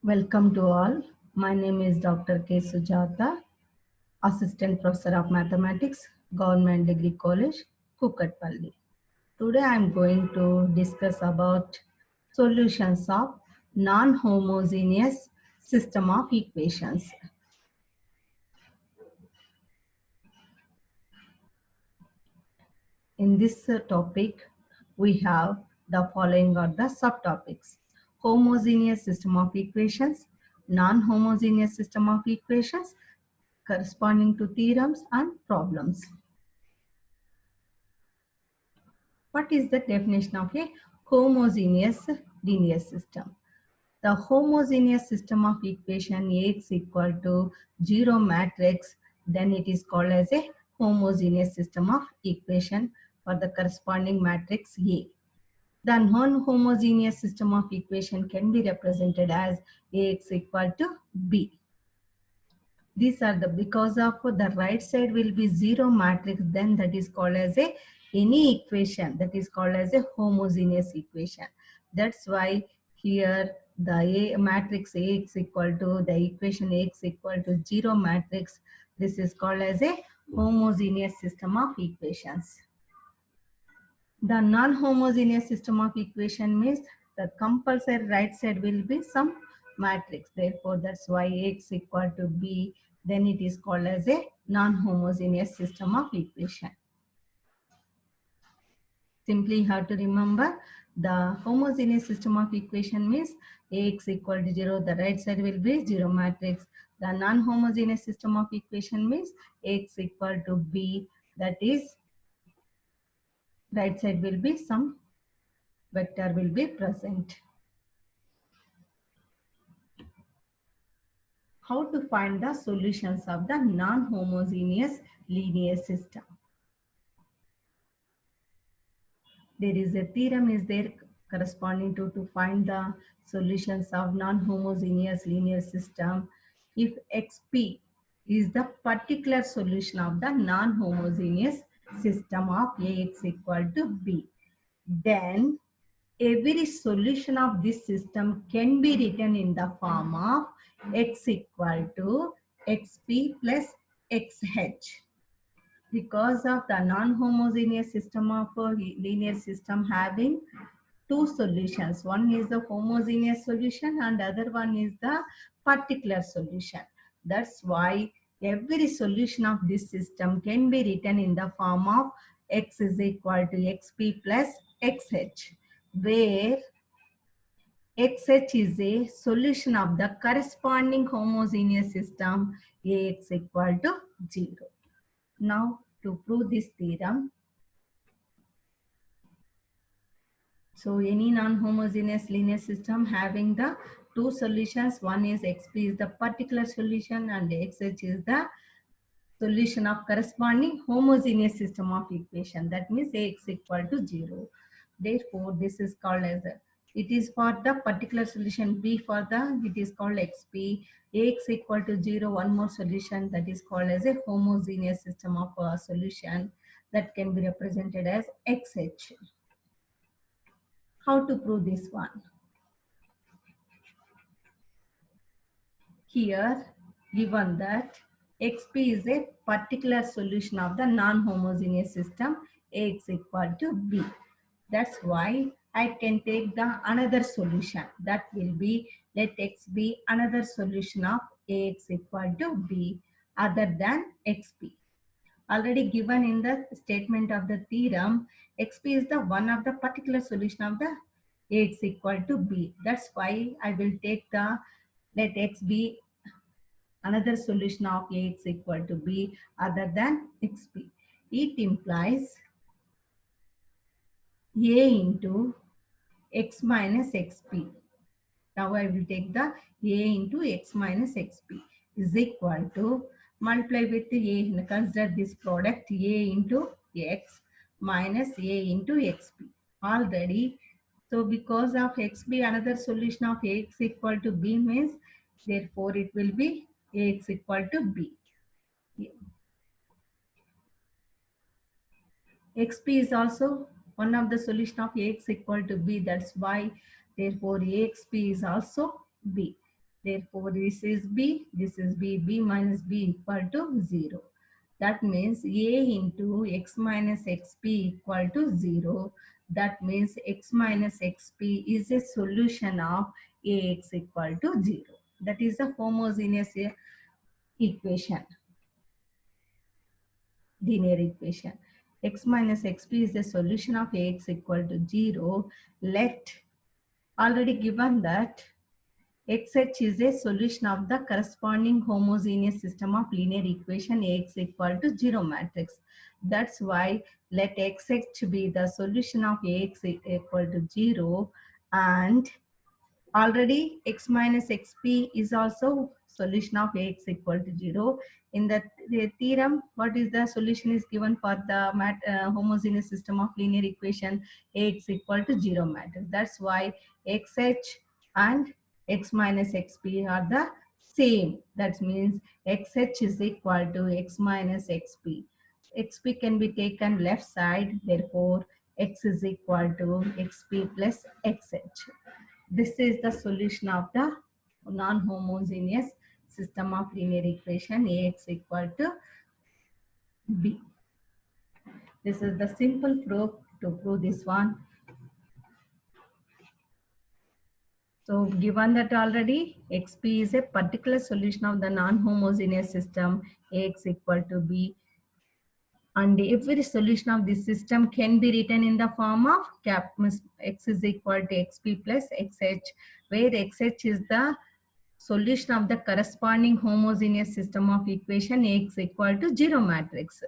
Welcome to all. My name is Dr. K. Sujata, Assistant Professor of Mathematics, Government Degree College, Kukatpalli. Today I am going to discuss about solutions of non-homogeneous system of equations. In this topic, we have the following are the subtopics: homogeneous system of equations, non-homogeneous system of equations, corresponding to theorems and problems. What is the definition of a homogeneous linear system? The homogeneous system of equation Ax equal to 0 matrix, then it is called as a homogeneous system of equation for the corresponding matrix A. The non-homogeneous system of equation can be represented as Ax equal to B. These are the, because of the right side will be 0 matrix, then that is called as a any equation that is called as a homogeneous equation. That's why here the A matrix Ax equal to the equation Ax equal to 0 matrix. This is called as a homogeneous system of equations. The non-homogeneous system of equation means the compulsory right side will be some matrix. Therefore, that's why X equal to B. Then it is called as a non-homogeneous system of equation. Simply have to remember the homogeneous system of equation means Ax equal to 0. The right side will be 0 matrix. The non-homogeneous system of equation means X equal to B. That is, right side will be some vector will be present. How to find the solutions of the non-homogeneous linear system? There is a theorem is there corresponding to find the solutions of non-homogeneous linear system. If xp is the particular solution of the non-homogeneous system of Ax equal to B, then every solution of this system can be written in the form of x equal to xp plus xh. Because of the non-homogeneous system of a linear system having two solutions. One is the homogeneous solution and other one is the particular solution. That's why every solution of this system can be written in the form of x is equal to xp plus xh, where xh is a solution of the corresponding homogeneous system Ax equal to 0. Now, to prove this theorem, so any non-homogeneous linear system having the two solutions, one is xp is the particular solution and xh is the solution of corresponding homogeneous system of equation. That means Ax equal to 0. Therefore, this is called as a, it is for the particular solution, B for the, it is called xp. Ax equal to 0, one more solution that is called as a homogeneous system of a solution that can be represented as xh. How to prove this one? Here, given that xp is a particular solution of the non-homogeneous system Ax equal to B. That's why I can take the another solution. That will be, let x be another solution of Ax equal to B other than xp. Already given in the statement of the theorem, xp is the one of the particular solution of the Ax equal to B. That's why I will take the, let x be another solution of Ax equal to B other than xp. It implies A into x minus xp. Now I will take the A into x minus xp is equal to, multiply with A, consider this product A into x minus A into xp. Already, so because of xp, another solution of Ax equal to B means, therefore it will be Ax equal to B. xp is also one of the solution of Ax equal to B. That's why, therefore, Axp is also B. Therefore, this is b, this is b, b minus b equal to 0. That means a into x minus xp equal to 0. That means x minus xp is a solution of ax equal to 0. That is a homogeneous equation, linear equation. X minus xp is a solution of ax equal to 0. Let already given that xh is a solution of the corresponding homogeneous system of linear equation ax equal to 0 matrix. That's why let xh be the solution of ax equal to 0, and already x minus xp is also solution of ax equal to 0. In the theorem, what is the solution is given for the homogeneous system of linear equation ax equal to 0 matrix. That's why xh and x minus xp are the same. That means xh is equal to x minus xp. xp can be taken left side, therefore x is equal to xp plus xh. This is the solution of the non-homogeneous system of linear equation ax equal to b. This is the simple proof to prove this one. So given that already xp is a particular solution of the non-homogeneous system ax equal to b, and every solution of this system can be written in the form of x is equal to xp plus xh, where xh is the solution of the corresponding homogeneous system of equation x equal to 0 matrix.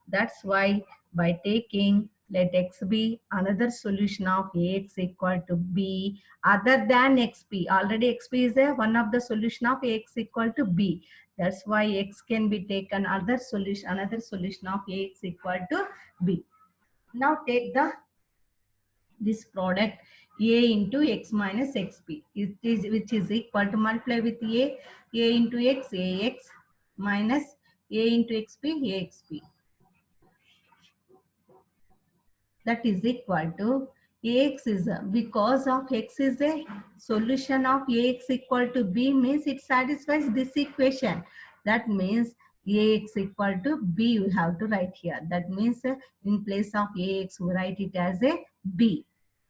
That's why by taking let x be another solution of ax equal to b other than xp. Already xp is a one of the solution of ax equal to b. That's why x can be taken another solution of ax equal to b. Now take the this product a into x minus xp, it is which is equal to multiply with a into x, ax minus a into xp, axp. That is equal to ax is because of x is a solution of ax equal to b means it satisfies this equation. That means ax equal to b we have to write here. That means in place of ax we write it as a b.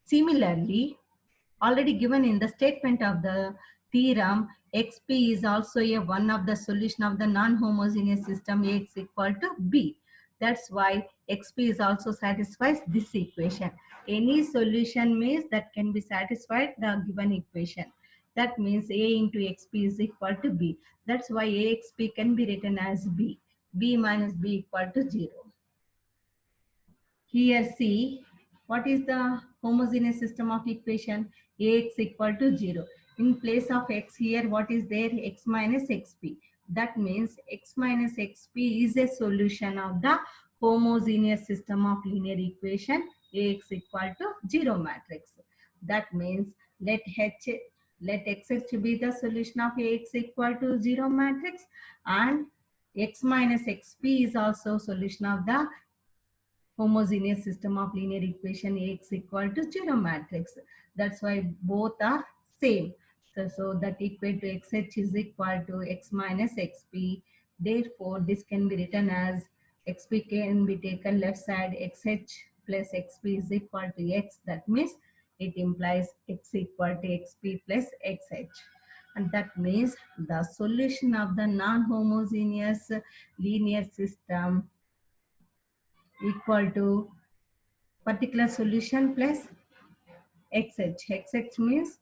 Similarly, already given in the statement of the theorem, xp is also a one of the solution of the non-homogeneous system ax equal to b. That's why xp is also satisfies this equation. Any solution means that can be satisfied the given equation. That means a into xp is equal to b. That's why axp can be written as b. b minus b equal to 0. Here see, what is the homogeneous system of equation? Ax equal to 0. In place of x here, what is there? X minus xp. That means x minus xp is a solution of the homogeneous system of linear equation Ax equal to 0 matrix. That means let xh be the solution of Ax equal to 0 matrix, and x minus xp is also solution of the homogeneous system of linear equation Ax equal to 0 matrix. That's why both are same. So that equal to xh is equal to x minus xp. Therefore, this can be written as xp can be taken left side, xh plus xp is equal to x. That means it implies x equal to xp plus xh. And that means the solution of the non-homogeneous linear system equal to particular solution plus xh. Xh means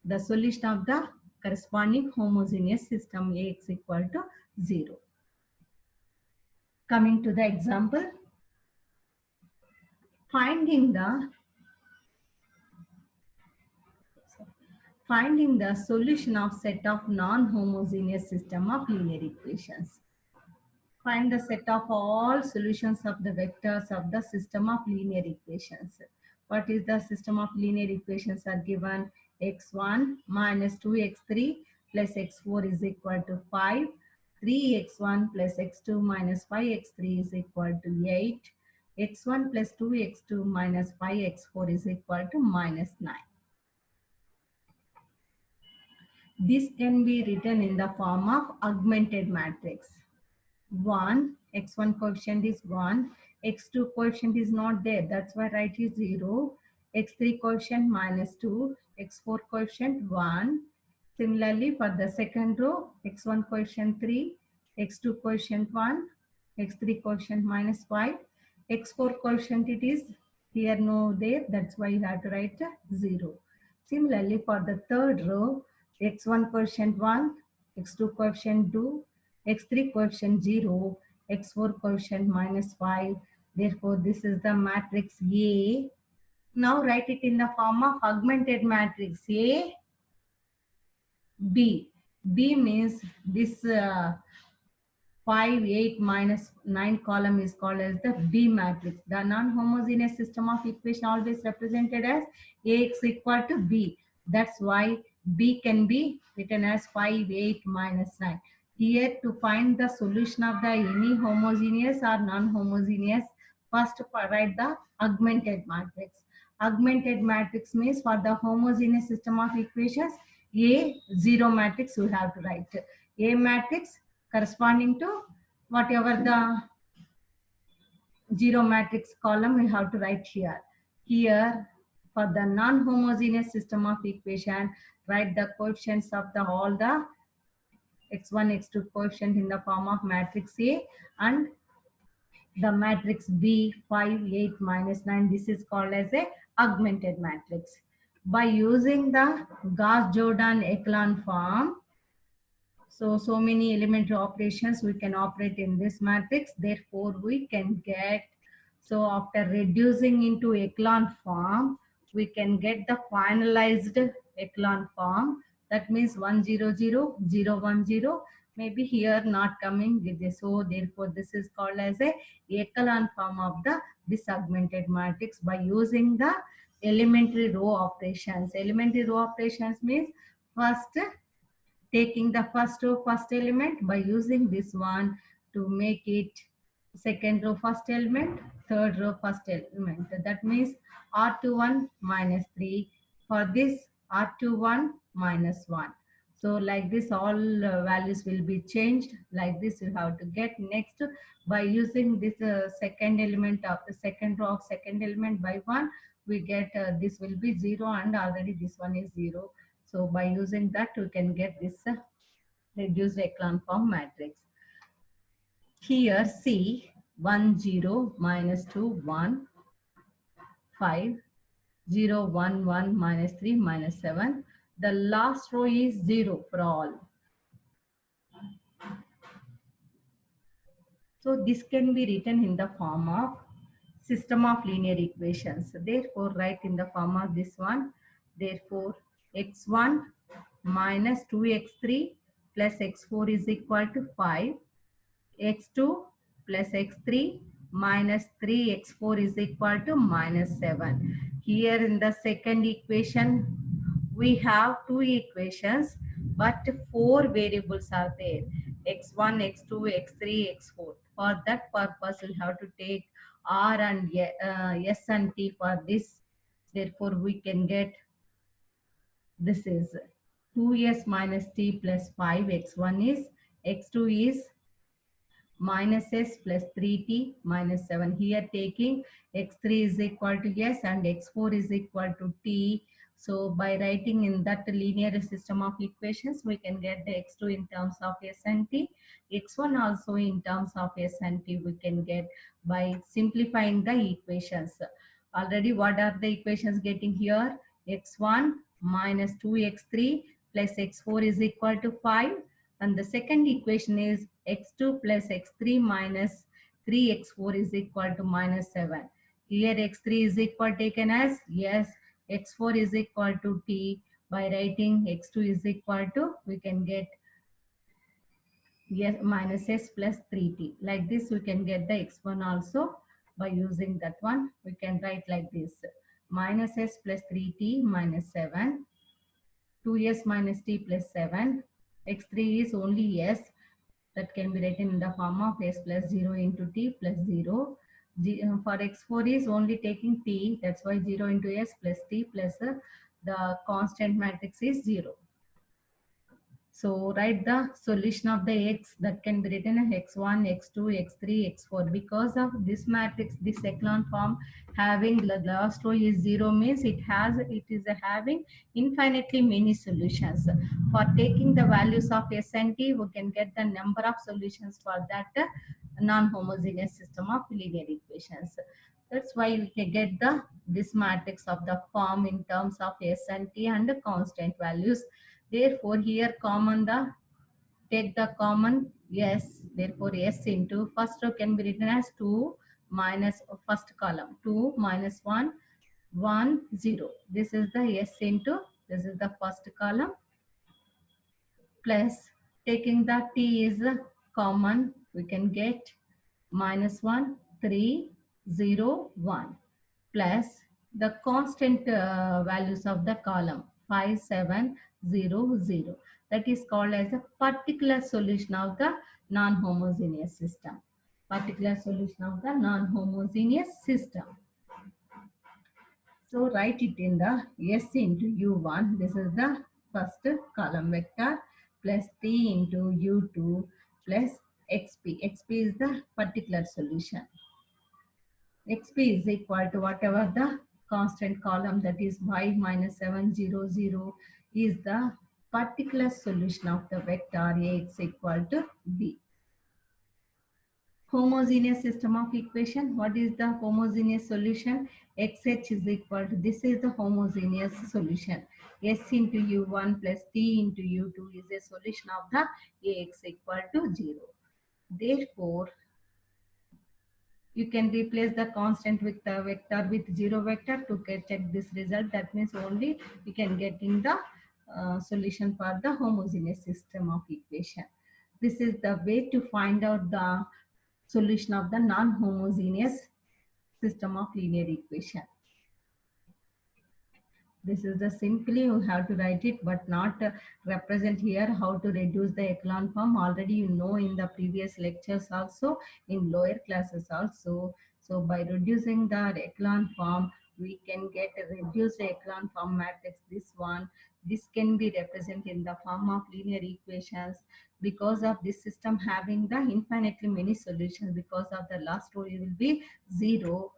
the solution of the corresponding homogeneous system Ax equal to 0. Coming to the example, finding the solution of set of non-homogeneous system of linear equations. Find the set of all solutions of the vectors of the system of linear equations. What is the system of linear equations are given? X1 minus 2x3 plus x4 is equal to 5. 3x1 plus x2 minus 5x3 is equal to 8. x1 plus 2x2 minus 5x4 is equal to minus 9. This can be written in the form of augmented matrix. 1, x1 coefficient is 1, x2 coefficient is not there, that's why write is 0, x3 coefficient minus 2, x4 coefficient 1. Similarly, for the second row, x1 coefficient 3, x2 coefficient 1, x3 coefficient minus 5, x4 coefficient it is here no there, that's why you have to write 0. Similarly, for the third row, x1 coefficient 1, x2 coefficient 2, x3 coefficient 0, x4 coefficient minus 5. Therefore, this is the matrix A. Now write it in the form of augmented matrix A, B. B means this 5, 8, minus 9 column is called as the B matrix. The non-homogeneous system of equation always represented as Ax equal to B. That's why B can be written as 5, 8, minus 9. Here to find the solution of the any homogeneous or non-homogeneous, first write the augmented matrix. Augmented matrix means for the homogeneous system of equations, A 0 matrix you have to write. A matrix corresponding to whatever the 0 matrix column we have to write here. Here for the non-homogeneous system of equation, write the coefficients of the all the x1, x2 coefficient in the form of matrix A and the matrix B 5, 8, minus 9. This is called as a augmented matrix. By using the Gauss-Jordan echelon form, so many elementary operations we can operate in this matrix. Therefore, we can get, so after reducing into echelon form, we can get the finalized echelon form. That means 1, 0, 0, 0, 1, 0. Maybe here not coming with this. So therefore, this is called as a echelon form of the this augmented matrix by using the elementary row operations. Elementary row operations means first taking the first row first element by using this one to make it second row first element, third row first element. That means R21 minus 3. For this R21 minus 1. So like this all values will be changed. Like this you have to get next by using this second element of the second row of second element by 1. We get this will be 0 and already this one is 0. So by using that, we can get this reduced echelon form matrix. Here, C 1, 0, minus 2, 1, 5, 0, 1, 1, minus 3, minus 7. The last row is 0 for all. So this can be written in the form of system of linear equations. Therefore, write in the form of this one. Therefore, x1 minus 2x3 plus x4 is equal to 5. X2 plus x3 minus 3x4 is equal to minus 7. Here in the second equation, we have two equations, but four variables are there. X1, X2, X3, X4. For that purpose, we have to take R and S and T for this. Therefore, we can get this is 2s minus t plus 5. X1 is, X2 is minus s plus 3t minus 7. Here taking x3 is equal to s and x4 is equal to t. So by writing in that linear system of equations, we can get the x2 in terms of s and t. X1 also in terms of s and t we can get by simplifying the equations. Already what are the equations getting here? X1 minus 2x3 plus x4 is equal to 5. And the second equation is x2 plus x3 minus 3x4 is equal to minus 7. Here x3 is equal taken as yes, x4 is equal to t. By writing x2 is equal to, we can get yes minus s plus 3t. Like this we can get the x1 also by using that one. We can write like this, minus s plus 3t minus 7, 2s minus t plus 7. X3 is only s, that can be written in the form of s plus 0 into t plus 0. For x4 is only taking t, that's why 0 into s plus t plus the constant matrix is 0. So write the solution of the x that can be written as x1, x2, x3, x4. Because of this matrix, this echelon form having the last row is 0 means it is having infinitely many solutions. For taking the values of S and T, we can get the number of solutions for that non-homogeneous system of linear equations. That's why we can get the this matrix of the form in terms of S and T and the constant values. Therefore, here common the take the common S. Therefore, S into first row can be written as 2 minus first column 2 minus 1 1 0. This is the S into this is the first column plus taking the T is common we can get minus 1 3 0 1 plus the constant values of the column 5 7 0 0. That is called as a particular solution of the non-homogeneous system. Particular solution of the non-homogeneous system. So write it in the S into U1. This is the first column vector plus T into U2 plus XP. XP is the particular solution. XP is equal to whatever the constant column that is y minus 700 is the particular solution of the vector Ax equal to b. Homogeneous system of equation. What is the homogeneous solution? Xh is equal to, this is the homogeneous solution. S into U1 plus T into U2 is a solution of the Ax equal to 0. Therefore, you can replace the constant with the vector with 0 vector to check this result. That means only we can get in the solution for the homogeneous system of equation. This is the way to find out the solution of the non-homogeneous system of linear equation. This is the simply you have to write it, but not represent here how to reduce the echelon form. Already you know in the previous lectures also, in lower classes also. So by reducing the echelon form, we can get a reduced echelon form matrix. This one, this can be represented in the form of linear equations. Because of this system having the infinitely many solutions, because of the last row it will be 0.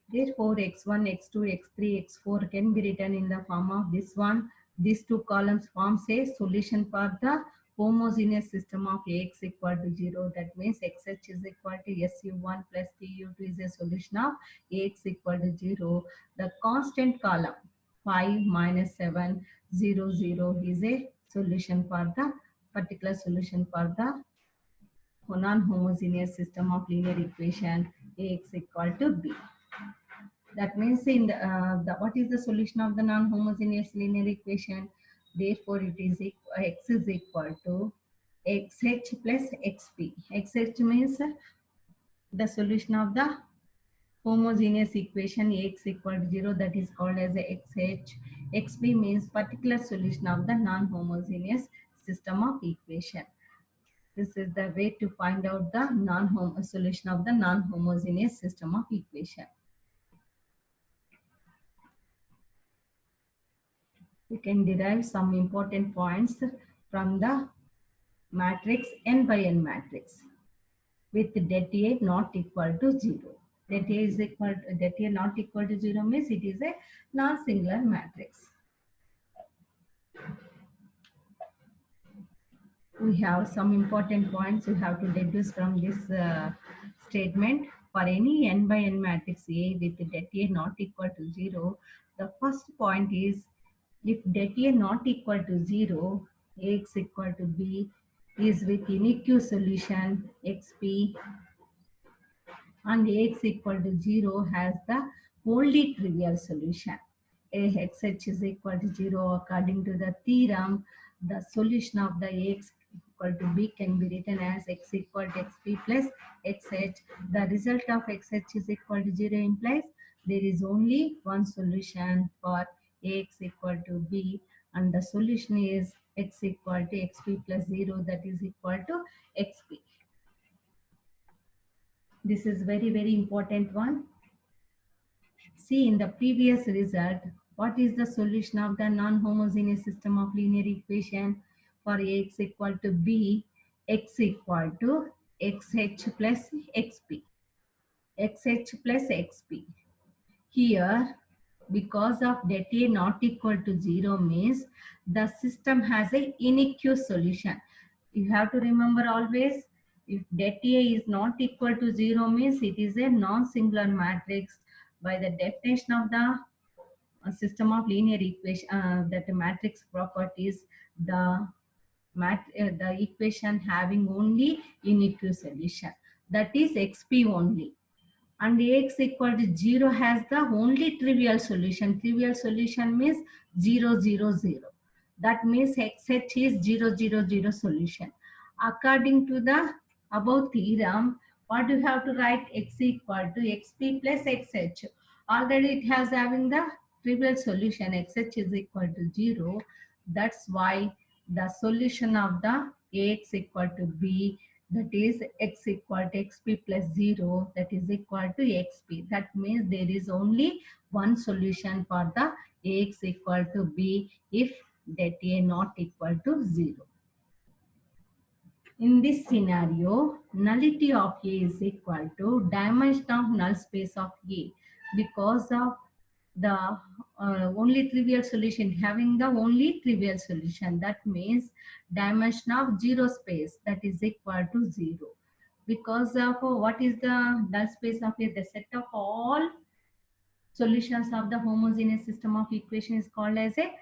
Therefore, x1, x2, x3, x4 can be written in the form of this one. These two columns forms a solution for the homogeneous system of Ax equal to 0. That means xh is equal to SU1 plus TU2 is a solution of Ax equal to 0. The constant column 5 minus 7, 0, 0 is a solution for the particular solution for the non-homogeneous system of linear equation Ax equal to b. That means in the what is the solution of the non-homogeneous linear equation? Therefore, it is x is equal to xh plus xp. Xh means the solution of the homogeneous equation x equal to 0, that is called as a xh. Xp means particular solution of the non-homogeneous system of equation. This is the way to find out the solution of the non-homogeneous system of equation. We can derive some important points from the matrix n by n matrix with det A not equal to 0. Det A is equal to, det A not equal to 0 means it is a non-singular matrix. We have some important points we have to deduce from this statement. For any n by n matrix A with det A not equal to 0, the first point is if det A not equal to 0, Ax equal to b is with unique solution xp, and Ax equal to 0 has the only trivial solution. Xh is equal to 0 according to the theorem. The solution of the Ax equal to b can be written as x equal to xp plus xh. The result of xh is equal to 0 implies there is only one solution for Ax equal to b, and the solution is x equal to xp plus 0, that is equal to xp. This is very important one. See in the previous result, what is the solution of the non-homogeneous system of linear equation? for Ax equal to B, x equal to xh plus xp. xh plus xp. Here, because of det A not equal to 0 means the system has a inequal solution. You have to remember always, if det A is not equal to 0 means it is a non-singular matrix. By the definition of the system of linear equation, that matrix properties, the the equation having only inequal solution, that is xp only, and Ax equal to 0 has the only trivial solution. Trivial solution means 0, 0, 0. That means xh is 0, 0, 0 solution. According to the above theorem, what you have to write? X equal to xp plus xh. Already it has having the trivial solution. Xh is equal to 0. That's why the solution of the Ax equal to b, that is x equal to xp plus 0, that is equal to xp. That means there is only one solution for the Ax equal to b if det A not equal to 0. In this scenario, nullity of A is equal to dimension of null space of A, because of the only trivial solution, having the only trivial solution. That means dimension of zero space, that is equal to 0. Because of what is the null space of A? The set of all solutions of the homogeneous system of equation is called as a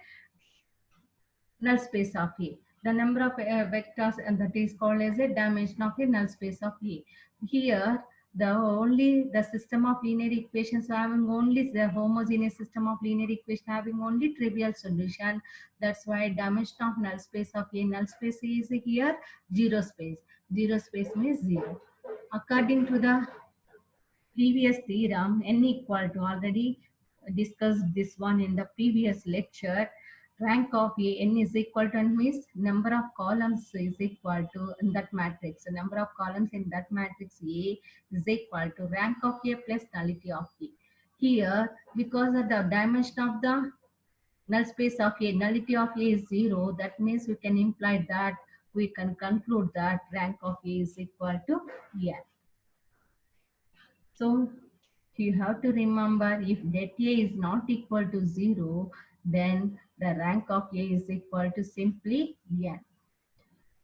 null space of A. The number of vectors, and that is called as a dimension of a null space of A. Here, the system of linear equations having only the homogeneous system of linear equation having only trivial solution. That's why dimension of null space of A, null space is here zero space. Zero space means 0. According to the previous theorem, n equal to, already discussed this one in the previous lecture, rank of A, n is equal to, n means number of columns is equal to in that matrix. The number of columns in that matrix A is equal to rank of A plus nullity of A. Here, because of the dimension of the null space of A, nullity of A is 0, that means we can imply that, we can conclude that rank of A is equal to n. So you have to remember, if det A is not equal to 0, then the rank of A is equal to simply n.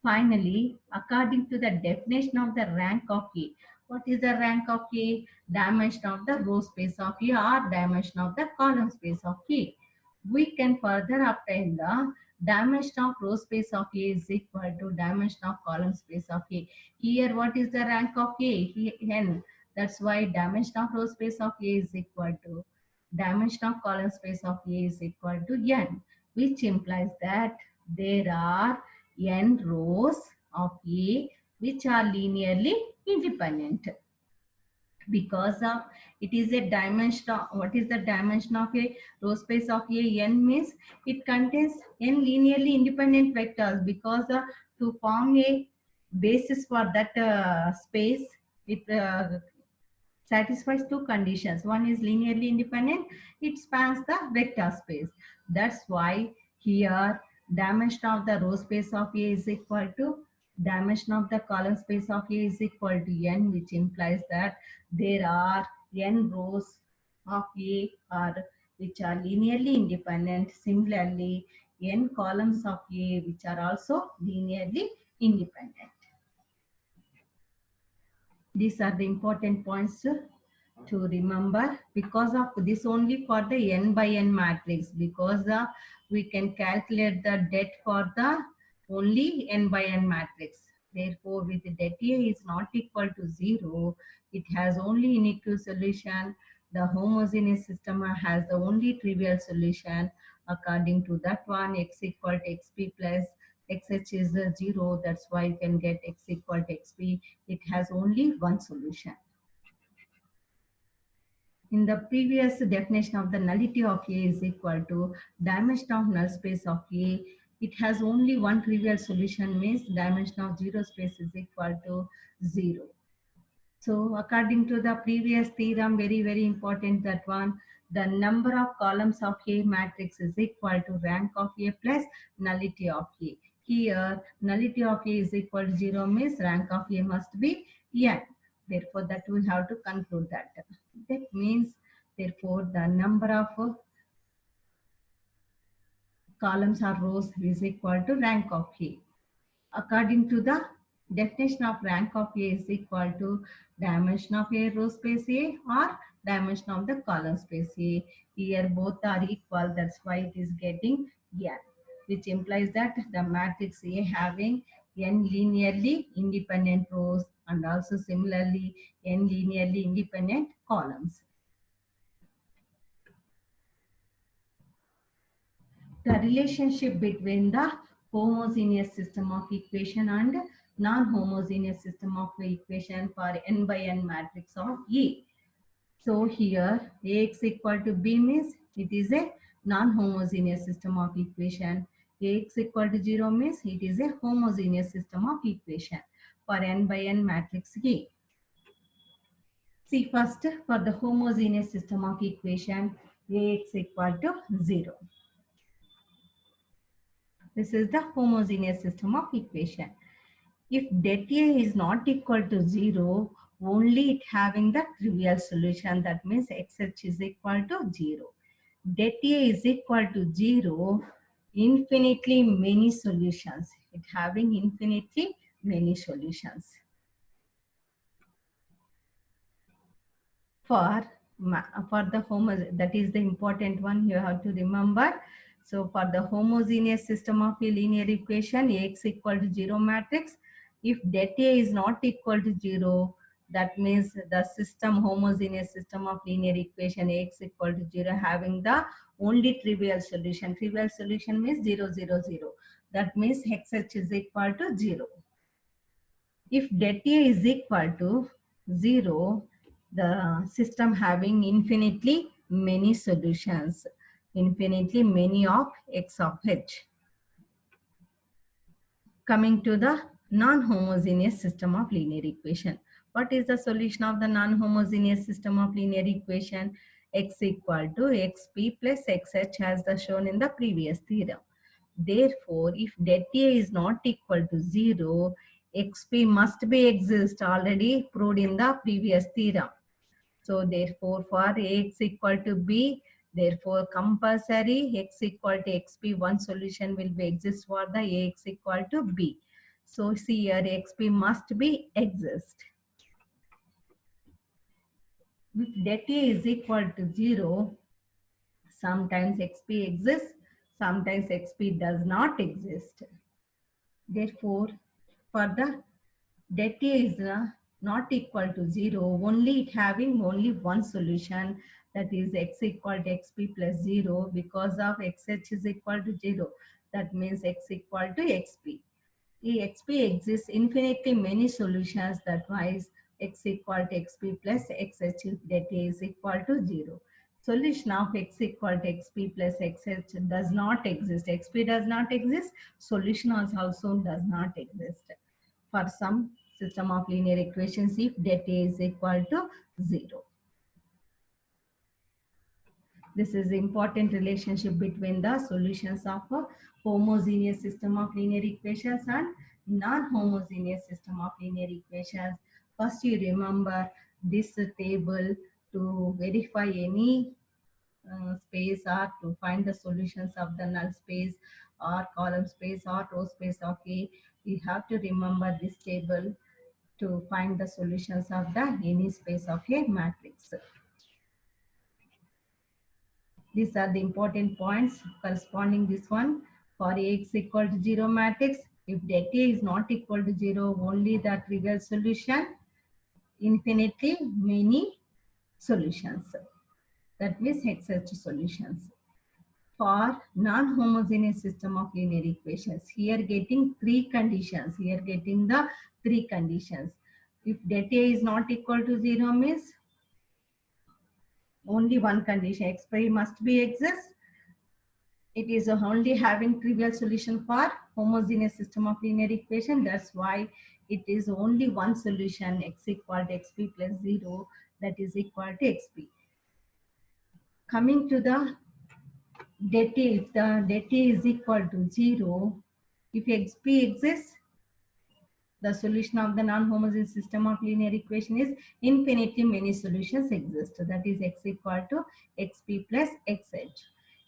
Finally, according to the definition of the rank of A, what is the rank of A? Dimension of the row space of A or dimension of the column space of A. We can further obtain the dimension of row space of A is equal to dimension of column space of A. Here, what is the rank of A? Here, n. That's why dimension of row space of A is equal to dimension of column space of A is equal to n, which implies that there are n rows of A which are linearly independent. Because of it is a dimension of, what is the dimension of a row space of A? N means it contains n linearly independent vectors, because to form a basis for that space, it satisfies two conditions. One is linearly independent, it spans the vector space. That's why here dimension of the row space of A is equal to dimension of the column space of A is equal to n, which implies that there are n rows of A are which are linearly independent. Similarly, n columns of A which are also linearly independent. These are the important points to remember. Because of this, only for the n by n matrix, because we can calculate the det for the only n by n matrix. Therefore, with det A is not equal to 0, it has only inequal solution. The homogeneous system has the only trivial solution. According to that one, x equal to xp plus xh is 0. That's why you can get x equal to xp. It has only one solution. In the previous definition of the nullity of A is equal to dimension of null space of A, it has only one trivial solution, means dimension of zero space is equal to 0. So according to the previous theorem, very important, that one, the number of columns of A matrix is equal to rank of A plus nullity of A. Here, nullity of A is equal to 0 means rank of A must be n. Therefore, that we have to conclude that. That means, therefore, the number of columns or rows is equal to rank of A. According to the definition of rank of A is equal to dimension of A row space A or dimension of the column space A. Here both are equal, that's why it is getting n, which implies that the matrix A having n linearly independent rows and also similarly n linearly independent columns. The relationship between the homogeneous system of equation and non-homogeneous system of equation for n by n matrix of A. So here Ax equal to B means it is a non-homogeneous system of equation. Ax equal to 0 means it is a homogeneous system of equation for n by n matrix A. See first for the homogeneous system of equation Ax equal to 0. This is the homogeneous system of equation. If det A is not equal to 0, only it having the trivial solution, that means xh is equal to 0. Det A is equal to 0, infinitely many solutions. It having infinitely many solutions. For the that is the important one you have to remember. So for the homogeneous system of a linear equation Ax equal to 0 matrix, if det A is not equal to 0, that means the system homogeneous system of linear equation Ax equal to 0 having the only trivial solution. Trivial solution means 0 0 0. That means xh is equal to 0. If det A is equal to 0, the system having infinitely many solutions, infinitely many of x of h. Coming to the non-homogeneous system of linear equation. What is the solution of the non-homogeneous system of linear equation? X equal to xp plus xh as the shown in the previous theorem. Therefore, if det A is not equal to 0, xp must be exist already proved in the previous theorem. So therefore, for Ax equal to B, therefore compulsory x equal to xp, one solution will be exist for the Ax equal to B. So see here xp must be exist. If det A is equal to 0, sometimes xp exists, sometimes xp does not exist. Therefore, for the det A is not equal to 0, only it having only one solution, that is x equal to xp plus 0, because of xh is equal to 0. That means x equal to xp. The xp exists infinitely many solutions, that wise x equal to xp plus xh if det A is equal to 0. Solution of x equal to xp plus xh does not exist. Xp does not exist, solution also does not exist for some system of linear equations if det A is equal to 0. This is the important relationship between the solutions of a homogeneous system of linear equations and non-homogeneous system of linear equations. First, you remember this table to verify any space or to find the solutions of the null space or column space or row space of A. You have to remember this table to find the solutions of the any space of a matrix. These are the important points corresponding this one. For Ax equal to 0 matrix, if det A is not equal to 0, only the trivial solution, infinitely many solutions. That means xh solutions. For non-homogeneous system of linear equations, here getting three conditions. Here getting the three conditions. If det A is not equal to 0 means only one condition, xp must be exist. It is only having trivial solution for homogeneous system of linear equation. That's why it is only one solution, x equal to xp plus 0, that is equal to xp. Coming to the det A, if the det A is equal to 0, If XP exists, the solution of the non-homogeneous system of linear equation is infinitely many solutions exist. That is x equal to xp plus xh.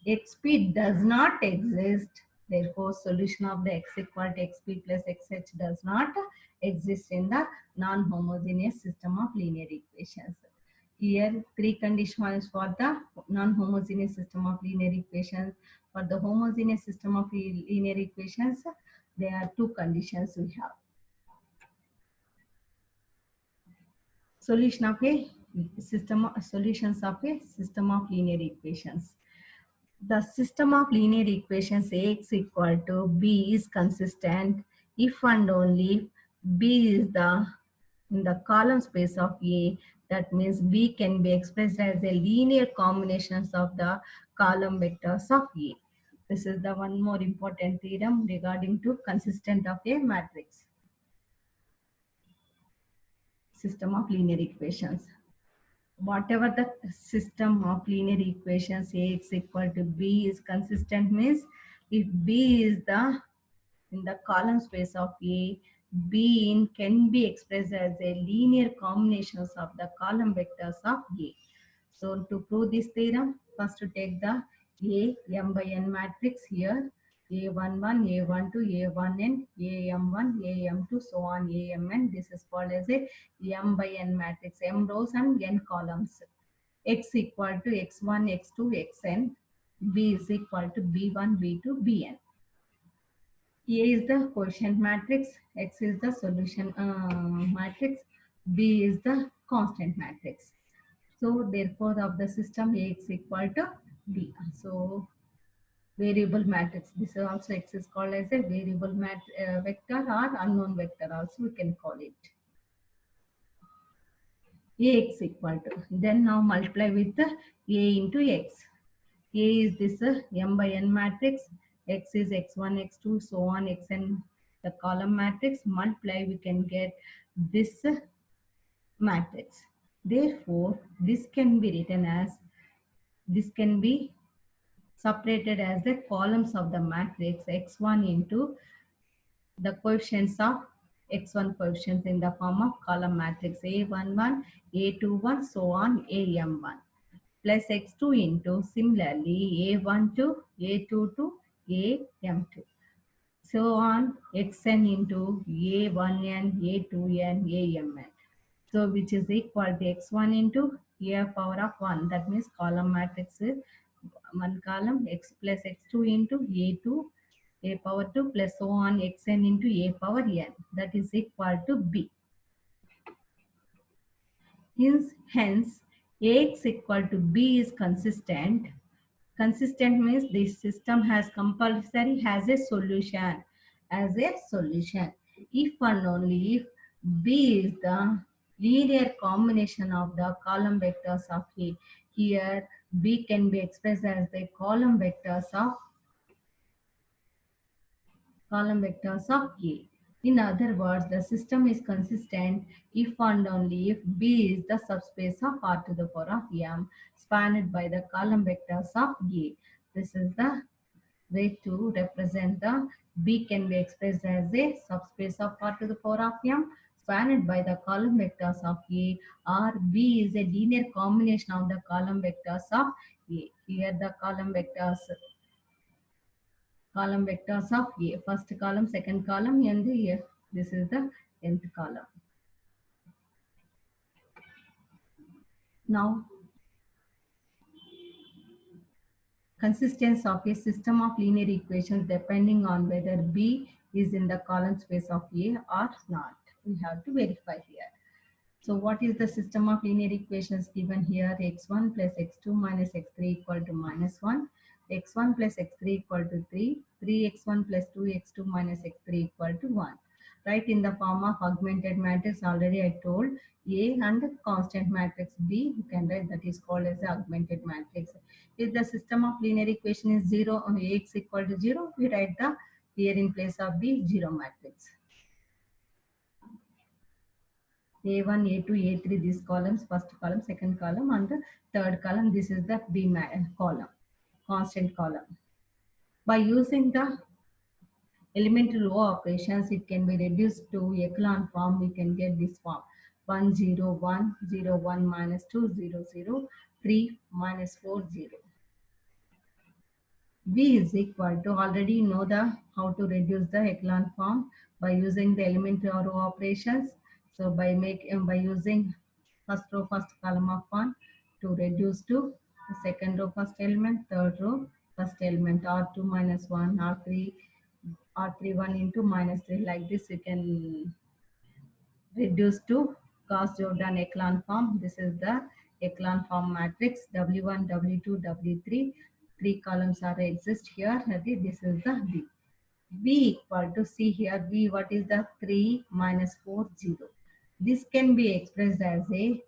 Xp does not exist. Therefore, solution of the x equal to xp plus xh does not exist in the non-homogeneous system of linear equations. Here, three conditions for the non-homogeneous system of linear equations. For the homogeneous system of linear equations, there are two conditions we have. Solutions of a system of linear equations. The system of linear equations Ax equal to b is consistent if and only b is in the column space of A. That means b can be expressed as a linear combinations of the column vectors of A. This is the one more important theorem regarding to consistent of a matrix. System of linear equations. Whatever the system of linear equations Ax equal to b is consistent means if b is in the column space of A, b in can be expressed as a linear combinations of the column vectors of A. So to prove this theorem, first to take the A m by n matrix here, A11, A12, A1n, AM1, AM2, so on, AMN. This is called as a m by n matrix, m rows and n columns. X equal to x1, x2, xn. B is equal to b1, b2, bn. A is the quotient matrix, X is the solution matrix, B is the constant matrix. So therefore of the system Ax equal to B. So variable matrix. This is also X is called as a variable vector or unknown vector also we can call it. Ax equal to. Then now multiply with the A into X. A is this m by n matrix. X is x1, x2, so on, xn. The column matrix multiply we can get this matrix. Therefore, this can be written as, this can be separated as the columns of the matrix x1 into the coefficients of x1 coefficients in the form of column matrix A11, A21, so on, AM1 plus x2 into similarly A12, A22, AM2. So on xn into A1n, A2n, AMn. So which is equal to x1 into A power of 1. That means column matrix is one column x plus x2 into A2, A power 2 plus so on xn into A power n. That is equal to B. Hence, Ax equal to B is consistent. Consistent means this system has compulsory has a solution. As a solution. If and only if B is the linear combination of the column vectors of A. Here B can be expressed as the column vectors of A. In other words, the system is consistent if and only if B is the subspace of R to the power of m spanned by the column vectors of A. This is the way to represent the B can be expressed as a subspace of R to the power of m spanned by the column vectors of A, or B is a linear combination of the column vectors of A. Here the column vectors of A. First column, second column, and this is the nth column. Now, consistency of a system of linear equations depending on whether B is in the column space of A or not. We have to verify here. So what is the system of linear equations given here? x1 plus x2 minus x3 equal to -1. x1 plus x3 equal to 3. 3x1 plus 2x2 minus x3 equal to 1. Right in the form of augmented matrix, already I told A and constant matrix B, you can write that is called as the augmented matrix. If the system of linear equation is 0 or Ax equal to 0, we write the here in place of B 0 matrix. A1, A2, A3, these columns, first column, second column, and the third column, this is the B column, constant column. By using the elementary row operations, it can be reduced to echelon form. We can get this form: 1 0 1 0 1 minus 2 0 0 3 minus 4 0. B is equal to, already know the how to reduce the echelon form by using the elementary or row operations. So by using first row first column of 1 to reduce to the second row first element, third row first element, R2 minus 1, R3 1 into minus 3, like this you can reduce to Gauss-Jordan echelon form. This is the echelon form matrix. W1, W2, W3. Three columns are exist here. This is the B. B equal to, see here, B, what is the 3 minus 4, 0. This can be expressed as a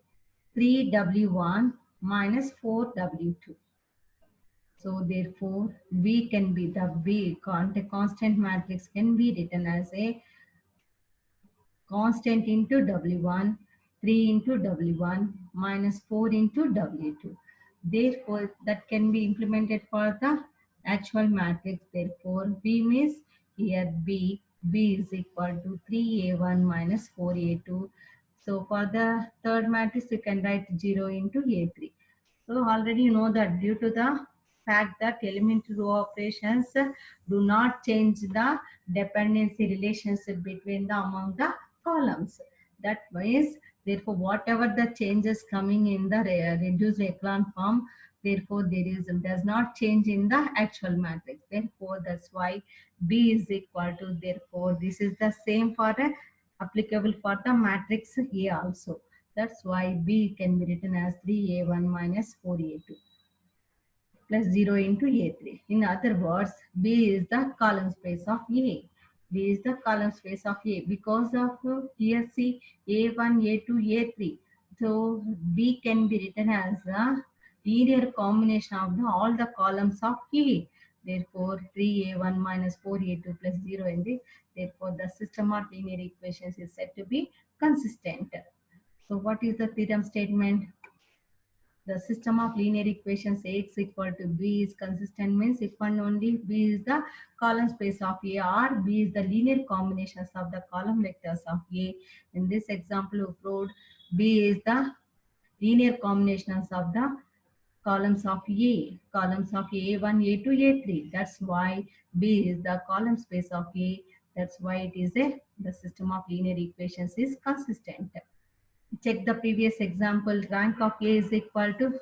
3W1 minus 4W2. So therefore, B can be the constant matrix can be written as a constant into W1, 3 into W1, minus 4 into W2. Therefore, that can be implemented for the actual matrix. Therefore, B means here B is equal to 3A1 minus 4A2. So for the third matrix, you can write 0 into A3. So already you know that due to the fact that elementary row operations do not change the dependency relationship between the among the columns. That means, therefore, whatever the changes coming in the reduced echelon form, therefore does not change in the actual matrix. Therefore, that's why B is equal to, therefore this is the same for applicable for the matrix A also. That's why B can be written as 3A1 minus 4A2 plus 0 into A3. In other words, B is the column space of A. B is the column space of A because of here see A1, A2, A3. So B can be written as a linear combination of all the columns of A. Therefore, 3A1 minus 4A2 plus 0 in the, therefore the system of linear equations is said to be consistent. So what is the theorem statement? The system of linear equations Ax equal to B is consistent means if and only B is the column space of A or B is the linear combinations of the column vectors of A. In this example, we proved B is the linear combinations of the columns of A1, A2, A3. That's why B is the column space of A. That's why it is the system of linear equations is consistent. Check the previous example. Rank of A is equal to,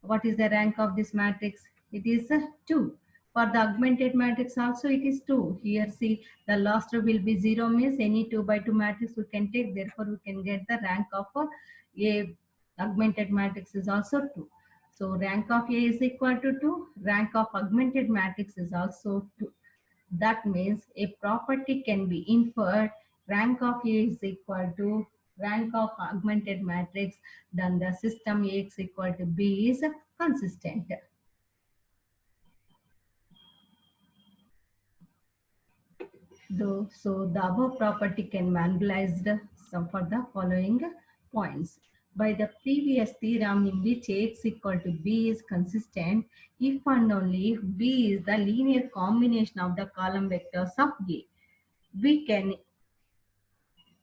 what is the rank of this matrix? It is 2. For the augmented matrix also it is 2. Here see the last row will be 0 means any 2 by 2 matrix we can take. Therefore, we can get the rank of A augmented matrix is also 2. So rank of A is equal to 2. Rank of augmented matrix is also 2. That means a property can be inferred: rank of A is equal to rank of augmented matrix, then the system Ax equal to B is consistent. So the above property can be analyzed some for the following points. By the previous theorem in which Ax equal to B is consistent if and only if B is the linear combination of the column vectors of A. We can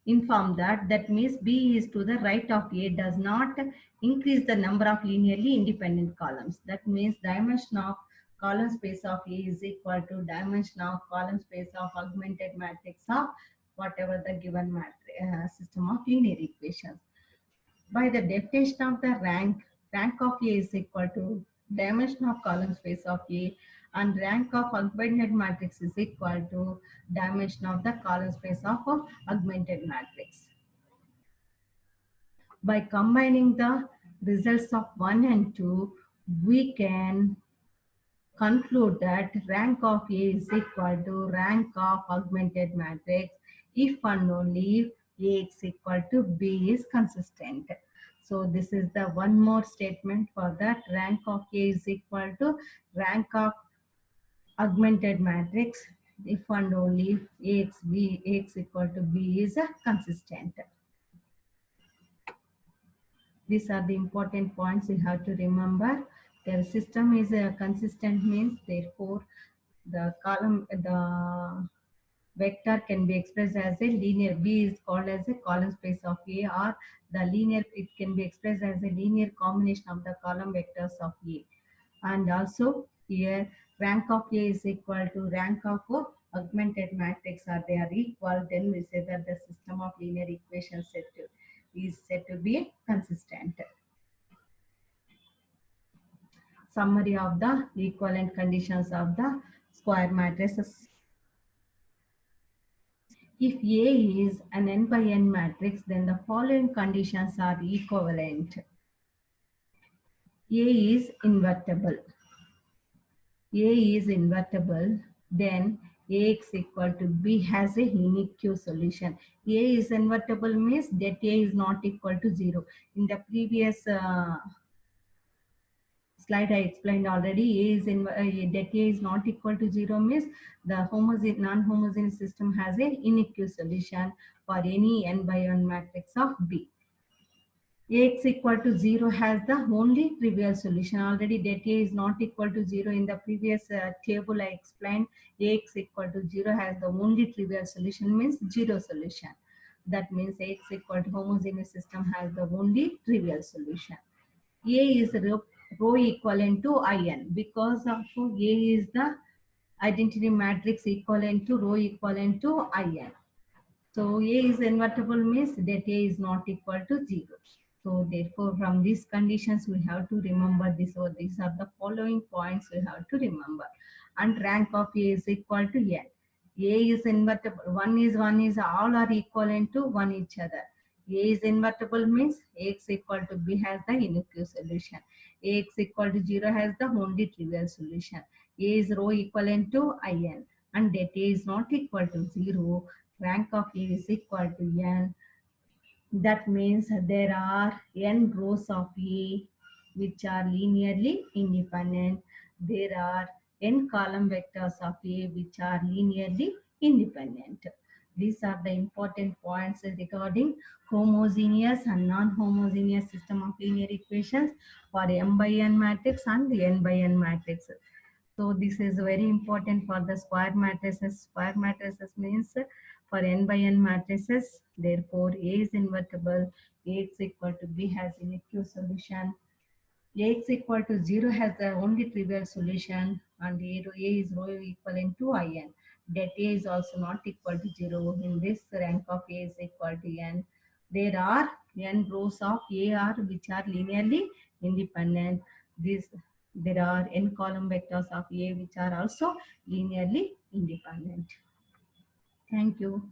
inform that means B is to the right of A does not increase the number of linearly independent columns. That means dimension of column space of A is equal to dimension of column space of augmented matrix of whatever the given system of linear equations. By the definition of the rank of A is equal to dimension of column space of A, and rank of augmented matrix is equal to dimension of the column space of augmented matrix. By combining the results of 1 and 2, we can conclude that rank of A is equal to rank of augmented matrix if and only if Ax equal to B is consistent. So this is the one more statement for that: rank of A is equal to rank of augmented matrix if and only if Ax equal to B is consistent. These are the important points you have to remember. The system is consistent means therefore the column the vector can be expressed as a linear. B is called as a column space of A, or the linear, it can be expressed as a linear combination of the column vectors of A. And also here rank of A is equal to rank of augmented matrix, or they are equal, then we say that the system of linear equations is said to be consistent. Summary of the equivalent conditions of the square matrices. If A is an n by n matrix, then the following conditions are equivalent. A is invertible. A is invertible, then Ax equal to B has a unique Q solution. A is invertible means that A is not equal to 0. In the previous slide I explained already, that A is not equal to 0 means the non-homogeneous system has a unique Q solution for any n by n matrix of B. Ax equal to 0 has the only trivial solution. Already that A is not equal to 0 in the previous table I explained. Ax equal to 0 has the only trivial solution, means 0 solution. That means Ax equal to homogeneous system has the only trivial solution. A is row equivalent to In, because of A is the identity matrix equivalent to row equivalent to In. So A is invertible means that A is not equal to 0. So therefore from these conditions we have to remember this, or these are the following points we have to remember. And rank of A is equal to N. A is invertible, 1 is all are equivalent to 1 each other. A is invertible means Ax equal to B has the unique solution. Ax equal to 0 has the only trivial solution. A is row equivalent to In, and that A is not equal to 0. Rank of A is equal to N. That means there are n rows of A which are linearly independent. There are n column vectors of A which are linearly independent. These are the important points regarding homogeneous and non-homogeneous system of linear equations for m by n matrix and n by n matrix. So this is very important for the square matrices. Square matrices means for n by n matrices, therefore A is invertible, Ax equal to B has unique solution, Ax equal to 0 has the only trivial solution, and A is row equivalent to In. That A is also not equal to 0. In this rank of A is equal to N. There are n rows of AR which are linearly independent. There are n column vectors of A which are also linearly independent. Thank you.